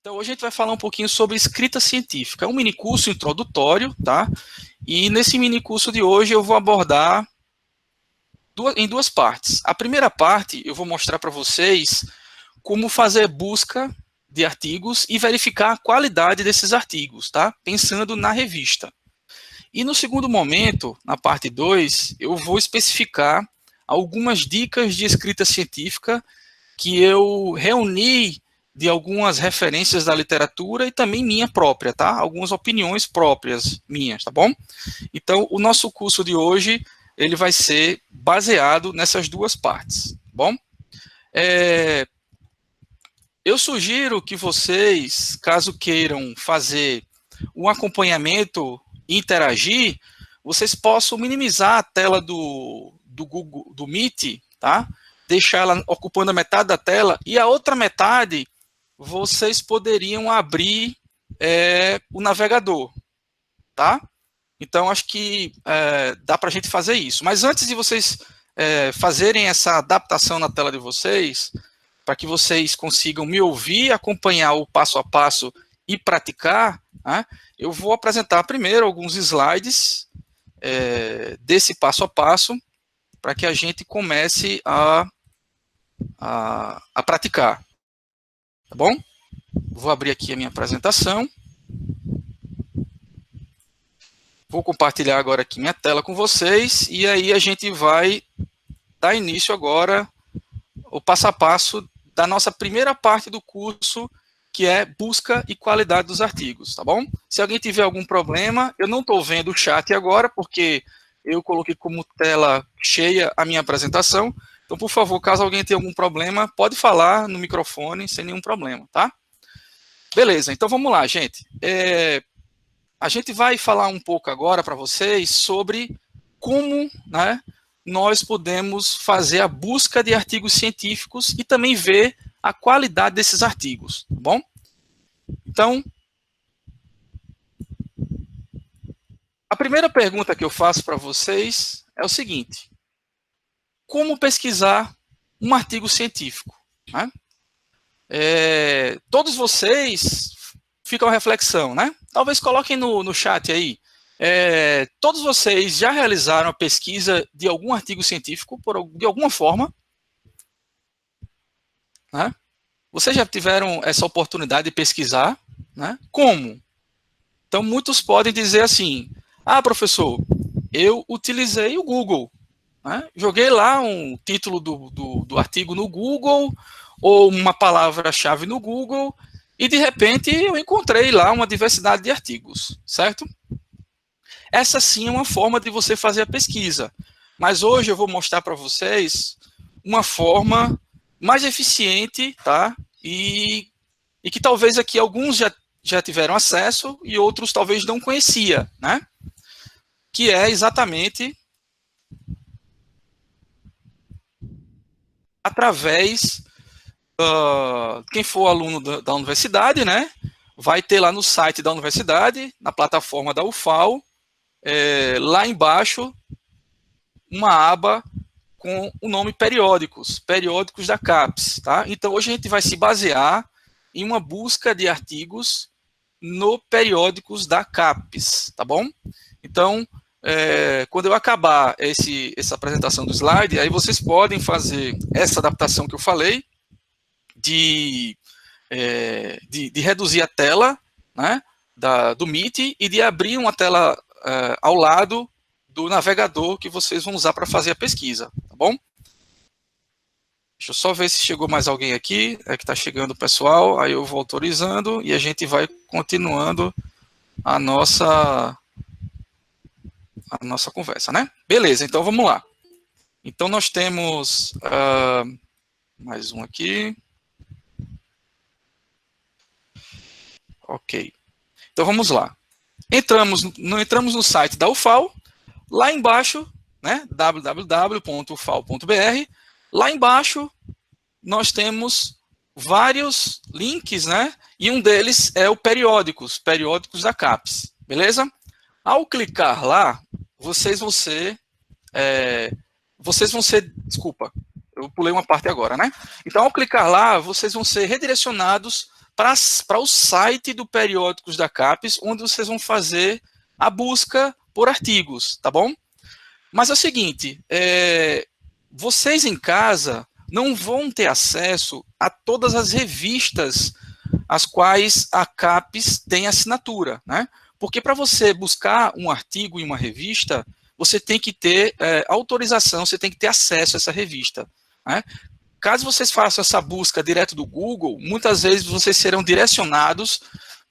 Então, hoje a gente vai falar um pouquinho sobre escrita científica. É um minicurso introdutório, tá? E nesse minicurso de hoje eu vou abordar em duas partes. A primeira parte, eu vou mostrar para vocês como fazer busca de artigos e verificar a qualidade desses artigos, tá? Pensando na revista. E no segundo momento, na parte 2, eu vou especificar algumas dicas de escrita científica que eu reuni de algumas referências da literatura e também minha própria, tá? Algumas opiniões próprias minhas, tá bom? Então, o nosso curso de hoje, ele vai ser baseado nessas duas partes, tá bom? Eu sugiro que vocês, caso queiram fazer um acompanhamento e interagir, vocês possam minimizar a tela do Google, do Meet, tá? Deixar ela ocupando a metade da tela e a outra metade vocês poderiam abrir o navegador, tá? Então, acho que dá para a gente fazer isso. Mas antes de vocês fazerem essa adaptação na tela de vocês, para que vocês consigam me ouvir, acompanhar o passo a passo e praticar, né, eu vou apresentar primeiro alguns slides desse passo a passo, para que a gente comece a praticar. Tá bom? Vou abrir aqui a minha apresentação. Vou compartilhar agora aqui minha tela com vocês, e aí a gente vai dar início agora o passo a passo da nossa primeira parte do curso, que é busca e qualidade dos artigos, tá bom? Se alguém tiver algum problema, eu não estou vendo o chat agora, porque eu coloquei como tela cheia a minha apresentação. Então, por favor, caso alguém tenha algum problema, pode falar no microfone sem nenhum problema, tá? Beleza, então vamos lá, gente. A gente vai falar um pouco agora para vocês sobre como, né, nós podemos fazer a busca de artigos científicos e também ver a qualidade desses artigos, tá bom? Então, a primeira pergunta que eu faço para vocês é o seguinte: como pesquisar um artigo científico? Né? Todos vocês ficam a reflexão, né? Talvez coloquem no chat aí. Todos vocês já realizaram a pesquisa de algum artigo científico de alguma forma? Né? Vocês já tiveram essa oportunidade de pesquisar? Né? Como? Então, muitos podem dizer assim: professor, eu utilizei o Google. Né? Joguei lá um título do artigo no Google, ou uma palavra-chave no Google, e de repente eu encontrei lá uma diversidade de artigos, certo? Essa sim é uma forma de você fazer a pesquisa. Mas hoje eu vou mostrar para vocês uma forma mais eficiente, tá? E que talvez aqui alguns já tiveram acesso e outros talvez não conhecia, né? Que é exatamente através, quem for aluno da universidade, né? Vai ter lá no site da universidade, na plataforma da UFAL, lá embaixo, uma aba com o nome periódicos da CAPES, tá? Então, hoje a gente vai se basear em uma busca de artigos no periódicos da CAPES, tá bom? Então, quando eu acabar essa apresentação do slide, aí vocês podem fazer essa adaptação que eu falei, de reduzir a tela, né, do Meet, e de abrir uma tela ao lado do navegador que vocês vão usar para fazer a pesquisa, tá bom? Deixa eu só ver se chegou mais alguém aqui, que está chegando o pessoal, aí eu vou autorizando e a gente vai continuando a nossa conversa, né? Beleza, então vamos lá. Então nós temos mais um aqui. Ok. Então vamos lá. Entramos no site da UFAL, lá embaixo, né, www.ufal.br, lá embaixo nós temos vários links, né, e um deles é o periódicos da CAPES, beleza? Ao clicar lá, vocês vão ser, desculpa, eu pulei uma parte agora, né? Então, ao clicar lá, vocês vão ser redirecionados para o site do Periódicos da CAPES, onde vocês vão fazer a busca por artigos, tá bom? Mas é o seguinte, vocês em casa não vão ter acesso a todas as revistas as quais a CAPES tem assinatura, né? Porque para você buscar um artigo em uma revista, você tem que ter autorização, você tem que ter acesso a essa revista, né? Caso vocês façam essa busca direto do Google, muitas vezes vocês serão direcionados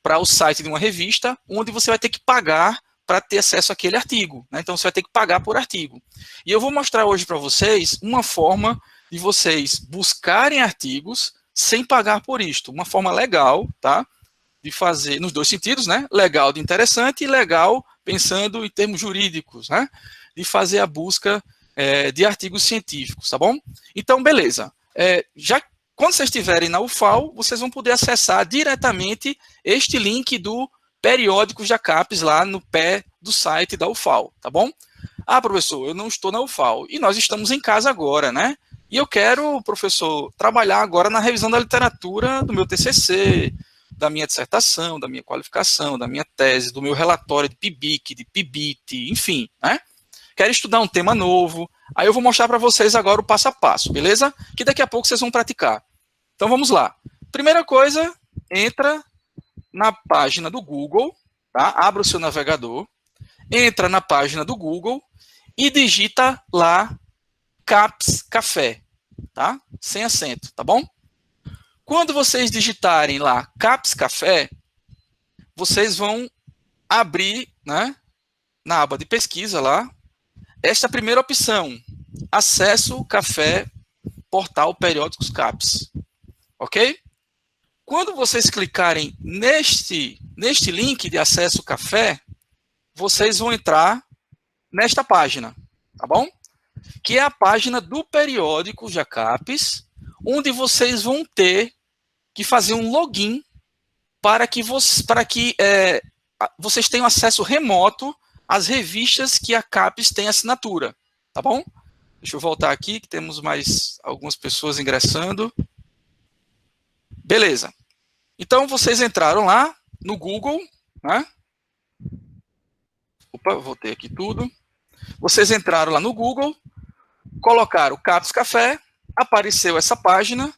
para o site de uma revista, onde você vai ter que pagar para ter acesso àquele artigo, né? Então você vai ter que pagar por artigo. E eu vou mostrar hoje para vocês uma forma de vocês buscarem artigos sem pagar por isto. Uma forma legal, tá? De fazer, nos dois sentidos, né? Legal de interessante e legal pensando em termos jurídicos, né? De fazer a busca de artigos científicos, tá bom? Então, beleza. Quando vocês estiverem na UFAL, vocês vão poder acessar diretamente este link do Periódicos da CAPES lá no pé do site da UFAL, tá bom? Ah, professor, eu não estou na UFAL. E nós estamos em casa agora, né? E eu quero, professor, trabalhar agora na revisão da literatura do meu TCC, da minha dissertação, da minha qualificação, da minha tese, do meu relatório de PIBIC, de PIBIT, enfim, né? Quero estudar um tema novo. Aí eu vou mostrar para vocês agora o passo a passo, beleza? Que daqui a pouco vocês vão praticar. Então vamos lá. Primeira coisa, entra na página do Google, tá? Abra o seu navegador, entra na página do Google e digita lá CAPES Café, tá? Sem acento, tá bom? Quando vocês digitarem lá CAPES Café, vocês vão abrir, né, na aba de pesquisa lá, esta primeira opção, acesso café portal periódicos CAPES, ok? Quando vocês clicarem neste link de acesso café, vocês vão entrar nesta página, tá bom? Que é a página do Periódicos da CAPES, onde vocês vão ter que fazer um login para que vocês tenham acesso remoto às revistas que a CAPES tem assinatura, tá bom? Deixa eu voltar aqui, que temos mais algumas pessoas ingressando. Beleza. Então, vocês entraram lá no Google, né? Opa, voltei aqui tudo. Vocês entraram lá no Google, colocaram CAPES Café, apareceu essa página,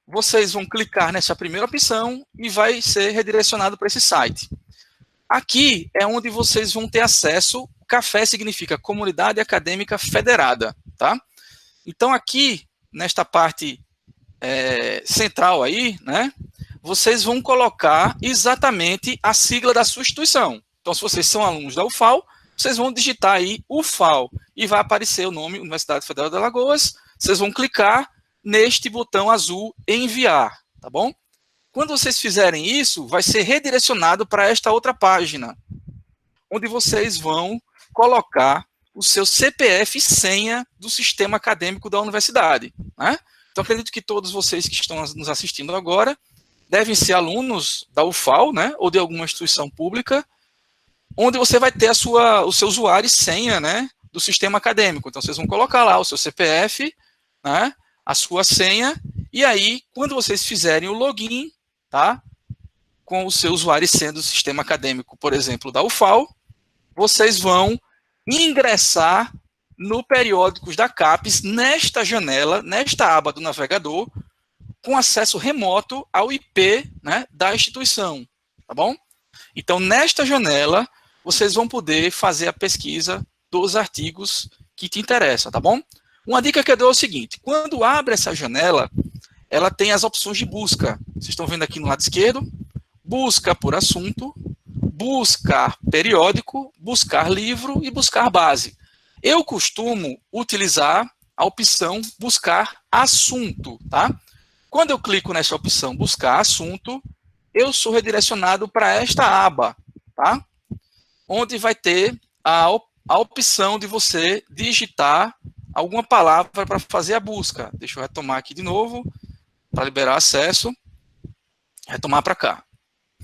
vocês vão clicar nessa primeira opção e vai ser redirecionado para esse site. Aqui é onde vocês vão ter acesso, CAFÉ significa Comunidade Acadêmica Federada, tá? Então aqui, nesta parte central aí, né, vocês vão colocar exatamente a sigla da sua instituição. Então, se vocês são alunos da UFAL, vocês vão digitar aí UFAL e vai aparecer o nome Universidade Federal de Alagoas, vocês vão clicar neste botão azul enviar, tá bom? Quando vocês fizerem isso, vai ser redirecionado para esta outra página, onde vocês vão colocar o seu CPF e senha do sistema acadêmico da universidade, né? Então, acredito que todos vocês que estão nos assistindo agora devem ser alunos da UFAL, né, ou de alguma instituição pública, onde você vai ter o seu usuário e senha, né, do sistema acadêmico. Então, vocês vão colocar lá o seu CPF, né, a sua senha, e aí, quando vocês fizerem o login, tá, com o seu usuário e senha do sistema acadêmico, por exemplo, da UFAL, vocês vão ingressar no Periódicos da CAPES, nesta janela, nesta aba do navegador, com acesso remoto ao IP, né, da instituição, tá bom? Então, nesta janela, vocês vão poder fazer a pesquisa dos artigos que te interessam, tá bom? Uma dica que eu dou é o seguinte, quando abre essa janela, ela tem as opções de busca. Vocês estão vendo aqui no lado esquerdo, busca por assunto, buscar periódico, buscar livro e buscar base. Eu costumo utilizar a opção buscar assunto, tá? Quando eu clico nessa opção buscar assunto, eu sou redirecionado para esta aba, tá? Onde vai ter a opção de você digitar alguma palavra para fazer a busca. Deixa eu retomar aqui de novo, para liberar acesso. Retomar para cá.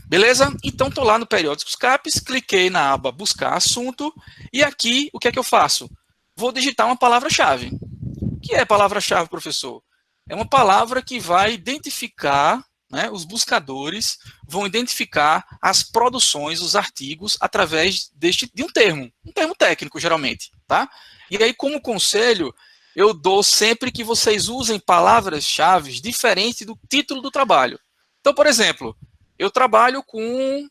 Beleza? Então, estou lá no Periódicos CAPES, cliquei na aba buscar assunto, e aqui, o que é que eu faço? Vou digitar uma palavra-chave. O que é palavra-chave, professor? É uma palavra que vai identificar né, os buscadores vão identificar as produções, os artigos, através de um termo técnico, geralmente, tá? E aí, como conselho, eu dou sempre que vocês usem palavras-chave diferentes do título do trabalho. Então, por exemplo, eu trabalho com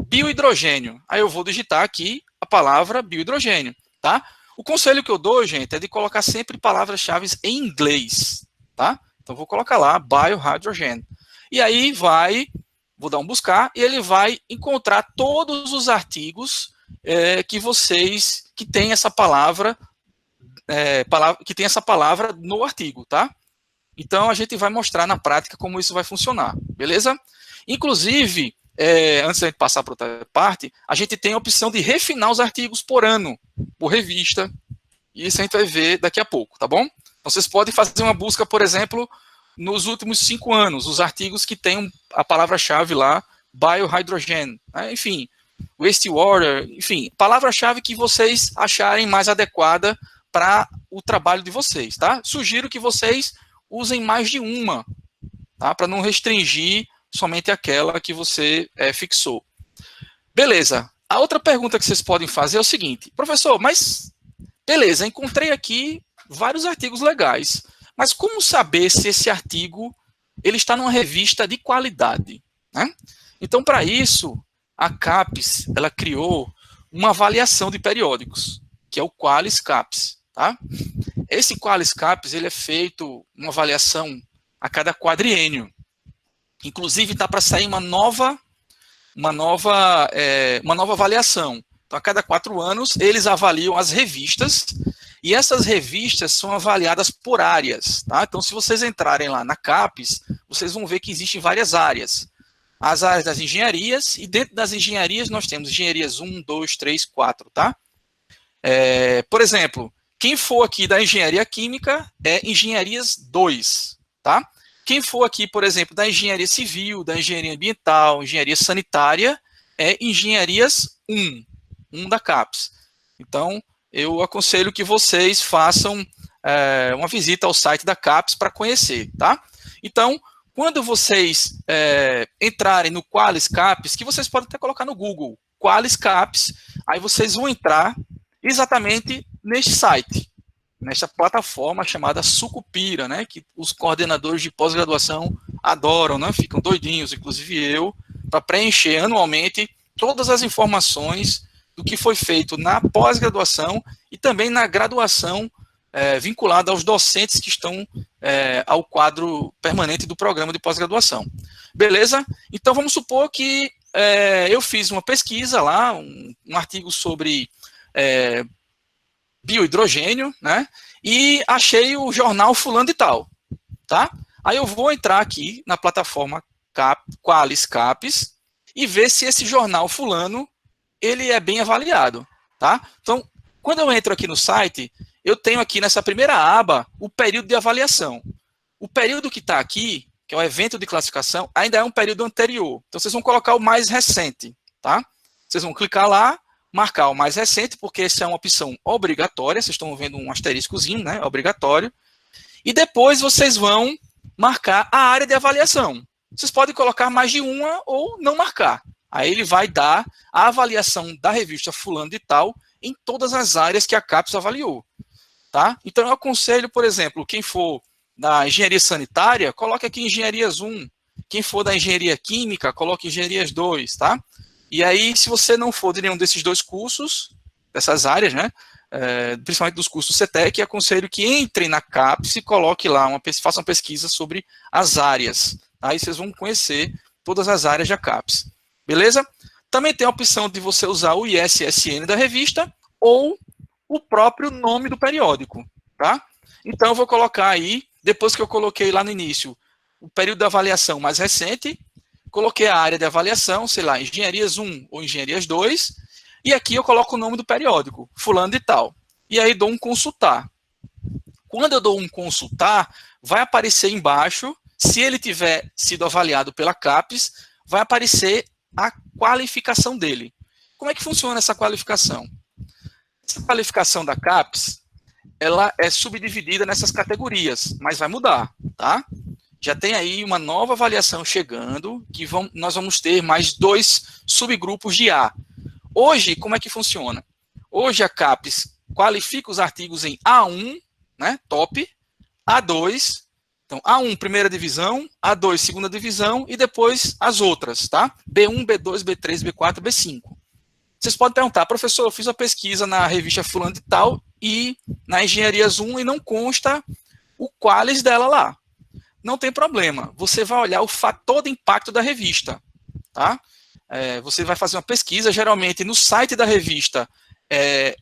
biohidrogênio. Aí eu vou digitar aqui a palavra biohidrogênio, tá? O conselho que eu dou, gente, é de colocar sempre palavras-chave em inglês, tá? Então, vou colocar lá, biohydrogen. E aí vou dar um buscar, e ele vai encontrar todos os artigos que tem essa palavra, que tem essa palavra no artigo, tá? Então, a gente vai mostrar na prática como isso vai funcionar, beleza? Inclusive, antes de passar para outra parte, a gente tem a opção de refinar os artigos por ano, por revista, e isso a gente vai ver daqui a pouco, tá bom? Então, vocês podem fazer uma busca, por exemplo, nos últimos 5 anos, os artigos que têm a palavra-chave lá, biohydrogen, né? Enfim, wastewater, enfim, palavra-chave que vocês acharem mais adequada para o trabalho de vocês, tá? Sugiro que vocês usem mais de uma, tá? Para não restringir somente aquela que você fixou. Beleza. A outra pergunta que vocês podem fazer é o seguinte: professor, mas beleza, encontrei aqui vários artigos legais, mas como saber se esse artigo ele está numa revista de qualidade, né? Então, para isso, a CAPES ela criou uma avaliação de periódicos, que é o Qualis CAPES, tá? Esse Qualis CAPES ele é feito uma avaliação a cada quadriênio. Inclusive, está para sair uma nova avaliação. Então, a cada 4 anos, eles avaliam as revistas, e essas revistas são avaliadas por áreas, tá? Então, se vocês entrarem lá na CAPES, vocês vão ver que existem várias áreas. As áreas das engenharias, e dentro das engenharias nós temos engenharias 1, 2, 3, 4, tá? Por exemplo, quem for aqui da engenharia química é engenharias 2, tá? Quem for aqui, por exemplo, da engenharia civil, da engenharia ambiental, engenharia sanitária, é engenharias 1 da CAPES. Então, eu aconselho que vocês façam uma visita ao site da CAPES para conhecer, tá? Então, quando vocês entrarem no Qualis CAPES, que vocês podem até colocar no Google, Qualis CAPES, aí vocês vão entrar exatamente neste site, nesta plataforma chamada Sucupira, né, que os coordenadores de pós-graduação adoram, né, ficam doidinhos, inclusive eu, para preencher anualmente todas as informações do que foi feito na pós-graduação e também na graduação vinculada aos docentes que estão ao quadro permanente do programa de pós-graduação. Beleza? Então, vamos supor que eu fiz uma pesquisa lá, um artigo sobre biohidrogênio, né? E achei o jornal fulano de tal, tá? Aí eu vou entrar aqui na plataforma Qualis CAPES e ver se esse jornal fulano ele é bem avaliado, tá? Então, quando eu entro aqui no site, eu tenho aqui nessa primeira aba o período de avaliação. O período que está aqui, que é o evento de classificação, ainda é um período anterior. Então, vocês vão colocar o mais recente, tá? Vocês vão clicar lá, marcar o mais recente, porque essa é uma opção obrigatória, vocês estão vendo um asteriscozinho, né, obrigatório, e depois vocês vão marcar a área de avaliação. Vocês podem colocar mais de uma ou não marcar. Aí ele vai dar a avaliação da revista fulano de tal em todas as áreas que a CAPES avaliou, tá? Então eu aconselho, por exemplo, quem for da engenharia sanitária, coloque aqui engenharias 1, quem for da engenharia química, coloque engenharias 2, tá? E aí, se você não for de nenhum desses dois cursos, dessas áreas, né, principalmente dos cursos CETEC, aconselho que entre na CAPES e coloque lá, faça uma pesquisa sobre as áreas. Aí vocês vão conhecer todas as áreas da CAPES. Beleza? Também tem a opção de você usar o ISSN da revista ou o próprio nome do periódico, tá? Então, eu vou colocar aí, depois que eu coloquei lá no início, o período de avaliação mais recente, coloquei a área de avaliação, sei lá, engenharias 1 ou engenharias 2, e aqui eu coloco o nome do periódico, fulano de tal. E aí dou um consultar. Quando eu dou um consultar, vai aparecer embaixo, se ele tiver sido avaliado pela CAPES, vai aparecer a qualificação dele. Como é que funciona essa qualificação? Essa qualificação da CAPES, ela é subdividida nessas categorias, mas vai mudar, tá? já tem aí uma nova avaliação chegando, que nós vamos ter mais 2 subgrupos de A. Hoje, como é que funciona? Hoje a CAPES qualifica os artigos em A1, né, top, A2, então A1, primeira divisão, A2, segunda divisão, e depois as outras, tá? B1, B2, B3, B4, B5. Vocês podem perguntar, professor, eu fiz uma pesquisa na revista fulano de tal e na Engenharias 1 e não consta o qualis dela lá. Não tem problema, você vai olhar o fator de impacto da revista, tá? Você vai fazer uma pesquisa, geralmente no site da revista,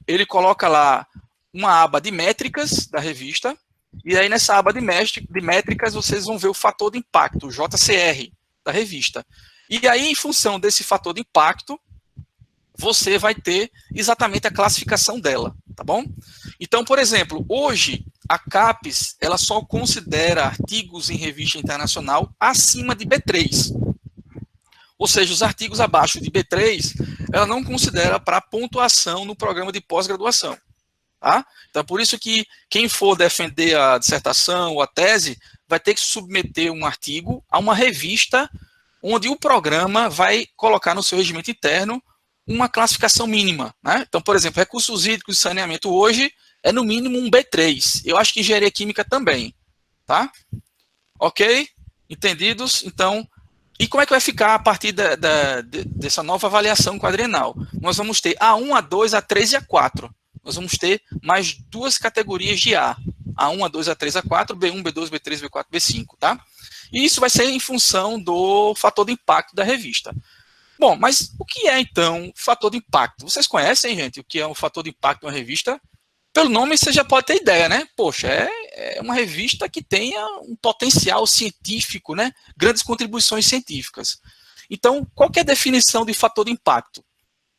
ele coloca lá uma aba de métricas da revista, e aí nessa aba de métricas vocês vão ver o fator de impacto, o JCR da revista. E aí, em função desse fator de impacto, você vai ter exatamente a classificação dela, tá bom? Então, por exemplo, hoje a CAPES ela só considera artigos em revista internacional acima de B3. Ou seja, os artigos abaixo de B3, ela não considera para pontuação no programa de pós-graduação. Tá? Então, por isso que quem for defender a dissertação ou a tese vai ter que submeter um artigo a uma revista onde o programa vai colocar no seu regimento interno uma classificação mínima. Né? Então, por exemplo, recursos hídricos e saneamento hoje é no mínimo um B3. Eu acho que engenharia química também. Tá? Ok? Entendidos? Então, e como é que vai ficar a partir dessa nova avaliação quadrienal? Nós vamos ter A1, A2, A3 e A4. Nós vamos ter mais 2 categorias de A. A1, A2, A3, A4, B1, B2, B3, B4, B5, tá? E isso vai ser em função do fator de impacto da revista. Bom, mas o que é, então, fator de impacto? Vocês conhecem, gente, o que é um fator de impacto de uma revista? Pelo nome, você já pode ter ideia, né? Poxa, é uma revista que tenha um potencial científico, né? Grandes contribuições científicas. Então, qual que é a definição de fator de impacto?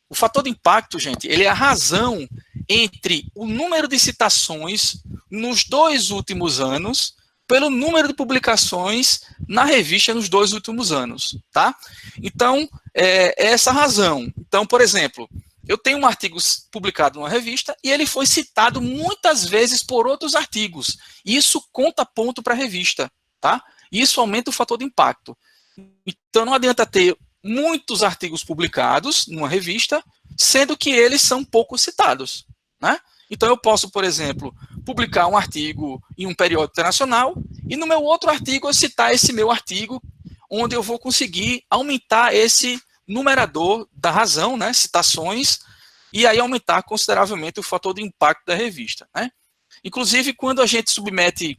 O fator de impacto, gente, ele é a razão entre o número de citações nos 2 últimos anos pelo número de publicações na revista nos 2 últimos anos, tá? Então, é essa razão. Então, por exemplo, eu tenho um artigo publicado numa revista e ele foi citado muitas vezes por outros artigos. Isso conta ponto para a revista, tá? Isso aumenta o fator de impacto. Então, não adianta ter muitos artigos publicados numa revista, sendo que eles são pouco citados, né? Então, eu posso, por exemplo, publicar um artigo em um periódico internacional e no meu outro artigo eu citar esse meu artigo, onde eu vou conseguir aumentar esse numerador da razão, né, citações, e aí aumentar consideravelmente o fator de impacto da revista, né? Inclusive, quando a gente submete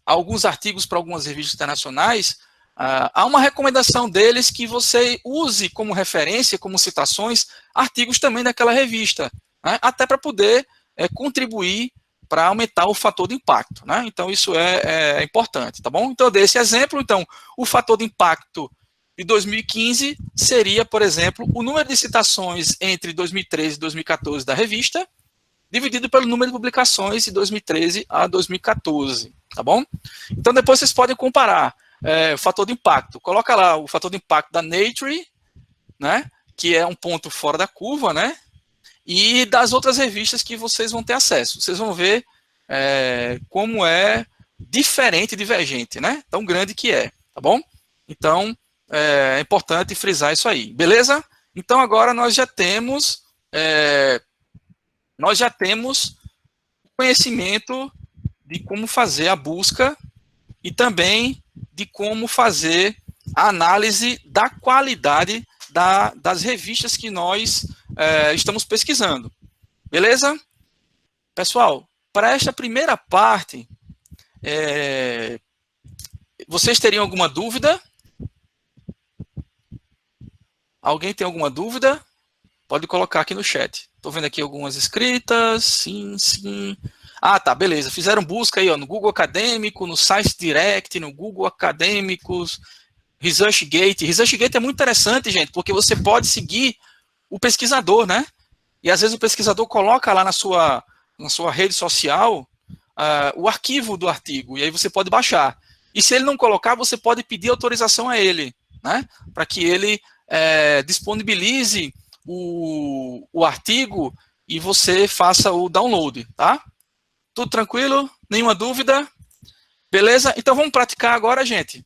alguns artigos para algumas revistas internacionais, há uma recomendação deles que você use como referência, como citações, artigos também daquela revista, né? Até para poder contribuir para aumentar o fator de impacto, né? Então, isso é importante, tá bom? Então, eu dei esse exemplo. Então, o fator de impacto de 2015 seria, por exemplo, o número de citações entre 2013 e 2014 da revista, dividido pelo número de publicações de 2013 a 2014, tá bom? Então, depois vocês podem comparar o fator de impacto. Coloca lá o fator de impacto da Nature, né, que é um ponto fora da curva, né, e das outras revistas que vocês vão ter acesso. Vocês vão ver como é diferente e divergente, né, tão grande que é, tá bom? Então, é importante frisar isso aí, beleza? Então, agora nós já temos conhecimento de como fazer a busca e também de como fazer a análise da qualidade das revistas que nós estamos pesquisando. Beleza? Pessoal, para esta primeira parte, vocês teriam alguma dúvida? Alguém tem alguma dúvida? Pode colocar aqui no chat. Estou vendo aqui algumas escritas. Sim, sim. Ah, tá, beleza. Fizeram busca aí, ó, no Google Acadêmico, no Science Direct, no Google Acadêmicos, ResearchGate. ResearchGate é muito interessante, gente, porque você pode seguir o pesquisador, né? E às vezes o pesquisador coloca lá na sua rede social o arquivo do artigo, e aí você pode baixar. E se ele não colocar, você pode pedir autorização a ele, né? Para que ele disponibilize o artigo e você faça o download, tá? Tudo tranquilo? Nenhuma dúvida? Beleza? Então vamos praticar agora, gente.